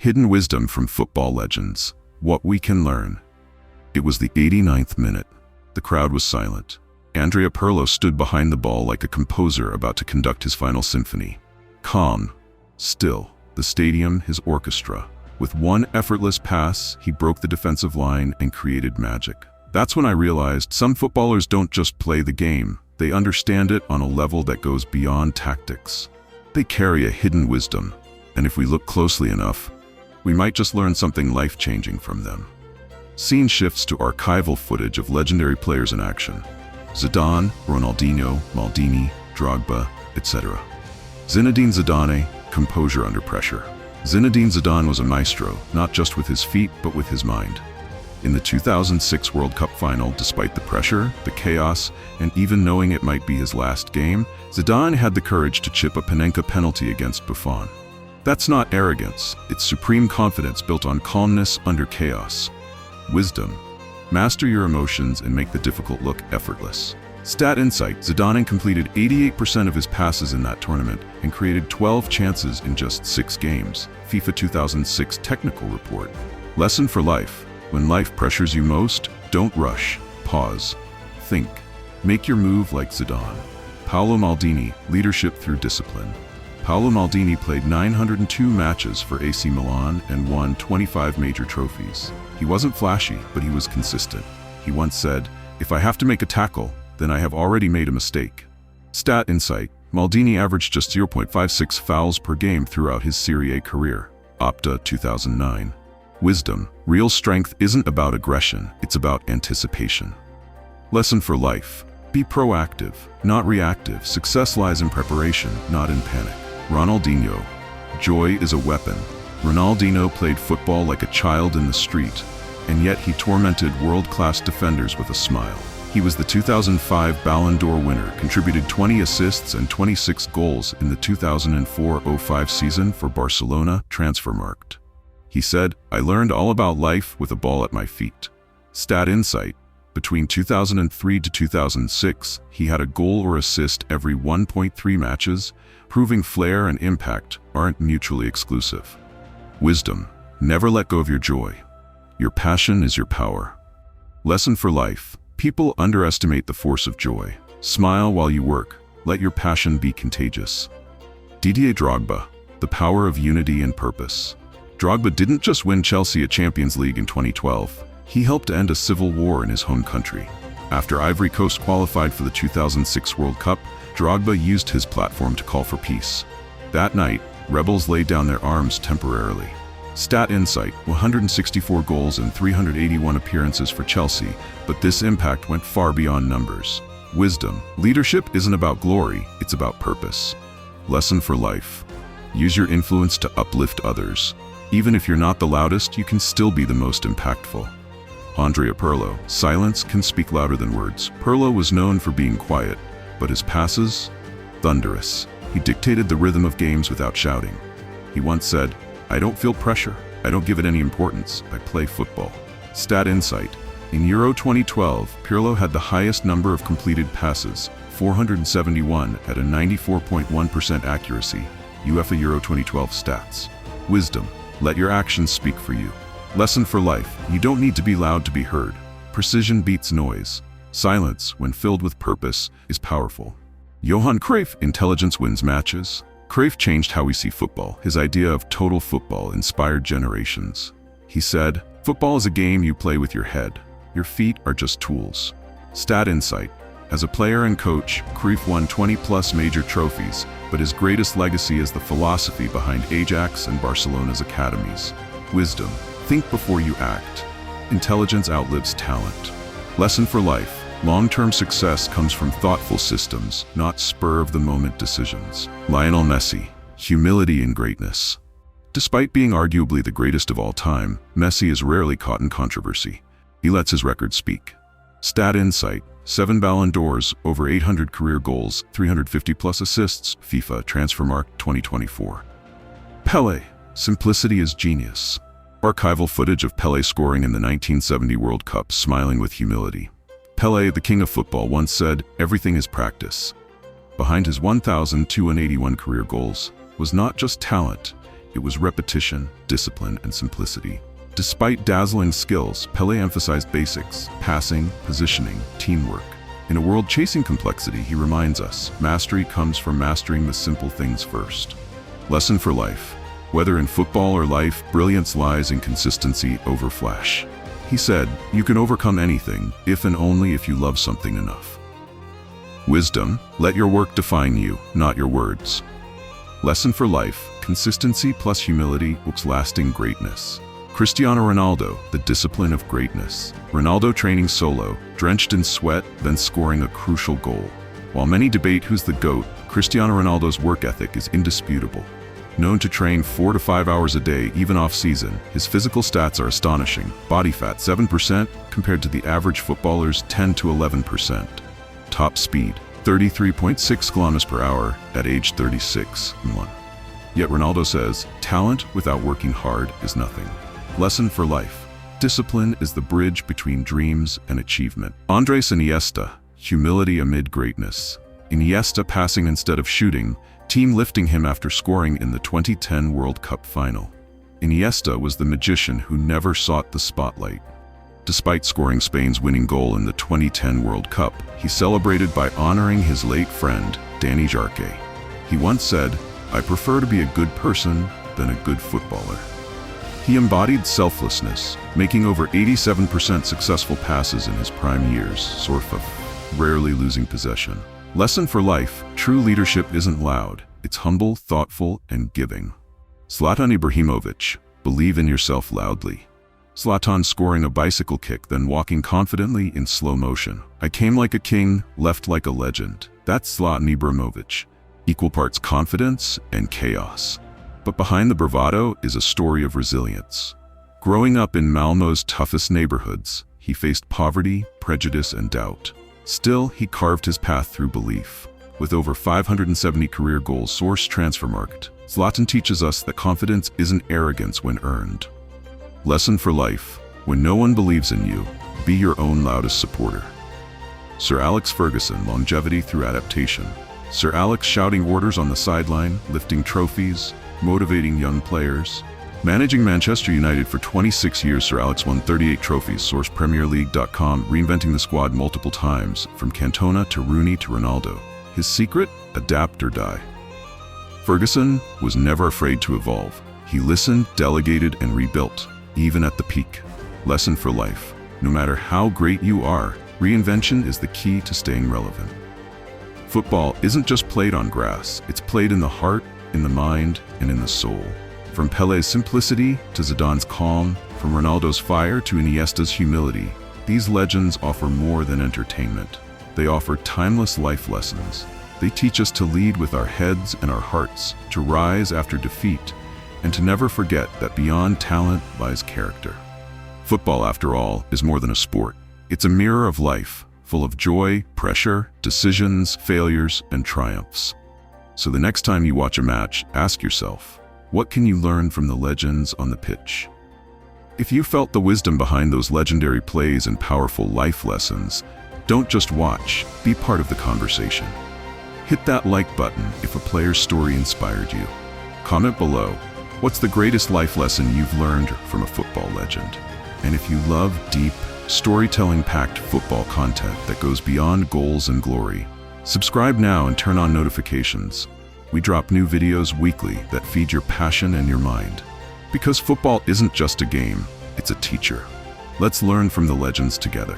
Hidden wisdom from football legends. What we can learn. It was the 89th minute. The crowd was silent. Andrea Pirlo stood behind the ball like a composer about to conduct his final symphony. Calm, still, the stadium, his orchestra. With one effortless pass, he broke the defensive line and created magic. That's when I realized some footballers don't just play the game, they understand it on a level that goes beyond tactics. They carry a hidden wisdom, and if we look closely enough, we might just learn something life-changing from them. Scene shifts to archival footage of legendary players in action. Zidane, Ronaldinho, Maldini, Drogba, etc. Zinedine Zidane, composure under pressure. Zinedine Zidane was a maestro, not just with his feet, but with his mind. In the 2006 World Cup final, despite the pressure, the chaos, and even knowing it might be his last game, Zidane had the courage to chip a Panenka penalty against Buffon. That's not arrogance, it's supreme confidence built on calmness under chaos. Wisdom. Master your emotions and make the difficult look effortless. Stat insight. Zidane completed 88% of his passes in that tournament and created 12 chances in just 6 games. FIFA 2006 technical report. Lesson for life. When life pressures you most, don't rush. Pause. Think. Make your move like Zidane. Paolo Maldini. Leadership through discipline. Paolo Maldini played 902 matches for AC Milan and won 25 major trophies. He wasn't flashy, but he was consistent. He once said, "If I have to make a tackle, then I have already made a mistake." Stat insight. Maldini averaged just 0.56 fouls per game throughout his Serie A career. Opta 2009. Wisdom. Real strength isn't about aggression, it's about anticipation. Lesson for life. Be proactive, not reactive. Success lies in preparation, not in panic. Ronaldinho. Joy is a weapon. Ronaldinho played football like a child in the street, and yet he tormented world-class defenders with a smile. He was the 2005 Ballon d'Or winner, contributed 20 assists and 26 goals in the 2004-05 season for Barcelona. Transfermarkt. He said, "I learned all about life with a ball at my feet." Stat insight. Between 2003 to 2006, he had a goal or assist every 1.3 matches, proving flair and impact aren't mutually exclusive. Wisdom. Never let go of your joy. Your passion is your power. Lesson for life. People underestimate the force of joy. Smile while you work. Let your passion be contagious. Didier Drogba. The power of unity and purpose. Drogba didn't just win Chelsea a Champions League in 2012. He helped end a civil war in his home country. After Ivory Coast qualified for the 2006 World Cup, Drogba used his platform to call for peace. That night, rebels laid down their arms temporarily. Stat insight. 164 goals and 381 appearances for Chelsea, but this impact went far beyond numbers. Wisdom. Leadership isn't about glory, it's about purpose. Lesson for life. Use your influence to uplift others. Even if you're not the loudest, you can still be the most impactful. Andrea Pirlo. Silence can speak louder than words. Pirlo was known for being quiet, but his passes? Thunderous. He dictated the rhythm of games without shouting. He once said, "I don't feel pressure. I don't give it any importance. I play football." Stat insight. In Euro 2012, Pirlo had the highest number of completed passes, 471 at a 94.1% accuracy. UEFA Euro 2012 stats. Wisdom. Let your actions speak for you. Lesson for life. You don't need to be loud to be heard. Precision beats noise. Silence, when filled with purpose, is powerful. Johan Cruyff. Intelligence wins matches. Cruyff changed how we see football. His idea of total football inspired generations. He said, "Football is a game you play with your head. Your feet are just tools." Stat insight. As a player and coach, Cruyff won 20-plus major trophies, but his greatest legacy is the philosophy behind Ajax and Barcelona's academies. Wisdom. Think before you act. Intelligence outlives talent. Lesson for life. Long-term success comes from thoughtful systems, not spur-of-the-moment decisions. Lionel Messi. Humility in greatness. Despite being arguably the greatest of all time, Messi is rarely caught in controversy. He lets his record speak. Stat insight. 7 Ballon d'Ors, over 800 career goals, 350-plus assists. FIFA Transfermarkt 2024. Pele. Simplicity is genius. Archival footage of Pele scoring in the 1970 World Cup, smiling with humility. Pele, the king of football, once said, "Everything is practice." Behind his 1,281 career goals was not just talent, it was repetition, discipline, and simplicity. Despite dazzling skills, Pele emphasized basics: passing, positioning, teamwork. In a world chasing complexity, he reminds us, mastery comes from mastering the simple things first. Lesson for life. Whether in football or life, brilliance lies in consistency over flash. He said, "You can overcome anything, if and only if you love something enough." Wisdom. Let your work define you, not your words. Lesson for life. Consistency plus humility equals lasting greatness. Cristiano Ronaldo, the discipline of greatness. Ronaldo training solo, drenched in sweat, then scoring a crucial goal. While many debate who's the GOAT, Cristiano Ronaldo's work ethic is indisputable. Known to train 4 to 5 hours a day, even off-season, his physical stats are astonishing. Body fat 7% compared to the average footballer's 10 to 11%. Top speed 33.6 km per hour at age 36. Yet Ronaldo says, talent without working hard is nothing. Lesson for life. Discipline is the bridge between dreams and achievement. Andres Iniesta, humility amid greatness. Iniesta passing instead of shooting, team lifting him after scoring in the 2010 World Cup final. Iniesta was the magician who never sought the spotlight. Despite scoring Spain's winning goal in the 2010 World Cup, he celebrated by honoring his late friend, Danny Jarque. He once said, "I prefer to be a good person than a good footballer." He embodied selflessness, making over 87% successful passes in his prime years, sort of rarely losing possession. Lesson for life. True leadership isn't loud, it's humble, thoughtful, and giving. Zlatan Ibrahimovic, believe in yourself loudly. Zlatan scoring a bicycle kick, then walking confidently in slow motion. "I came like a king, left like a legend." That's Zlatan Ibrahimovic. Equal parts confidence and chaos. But behind the bravado is a story of resilience. Growing up in Malmö's toughest neighborhoods, he faced poverty, prejudice, and doubt. Still, he carved his path through belief. With over 570 career goals, source Transfermarkt, Zlatan teaches us that confidence isn't arrogance when earned. Lesson for life. When no one believes in you, be your own loudest supporter. Sir Alex Ferguson, longevity through adaptation. Sir Alex shouting orders on the sideline, lifting trophies, motivating young players. Managing Manchester United for 26 years, Sir Alex won 38 trophies, source PremierLeague.com, reinventing the squad multiple times, from Cantona to Rooney to Ronaldo. His secret? Adapt or die. Ferguson was never afraid to evolve. He listened, delegated, and rebuilt, even at the peak. Lesson for life. No matter how great you are, reinvention is the key to staying relevant. Football isn't just played on grass, it's played in the heart, in the mind, and in the soul. From Pele's simplicity to Zidane's calm, from Ronaldo's fire to Iniesta's humility, these legends offer more than entertainment. They offer timeless life lessons. They teach us to lead with our heads and our hearts, to rise after defeat, and to never forget that beyond talent lies character. Football, after all, is more than a sport. It's a mirror of life, full of joy, pressure, decisions, failures, and triumphs. So the next time you watch a match, ask yourself, what can you learn from the legends on the pitch? If you felt the wisdom behind those legendary plays and powerful life lessons, don't just watch, be part of the conversation. Hit that like button if a player's story inspired you. Comment below, what's the greatest life lesson you've learned from a football legend? And if you love deep, storytelling-packed football content that goes beyond goals and glory, subscribe now and turn on notifications. We drop new videos weekly that feed your passion and your mind. Because football isn't just a game, it's a teacher. Let's learn from the legends together.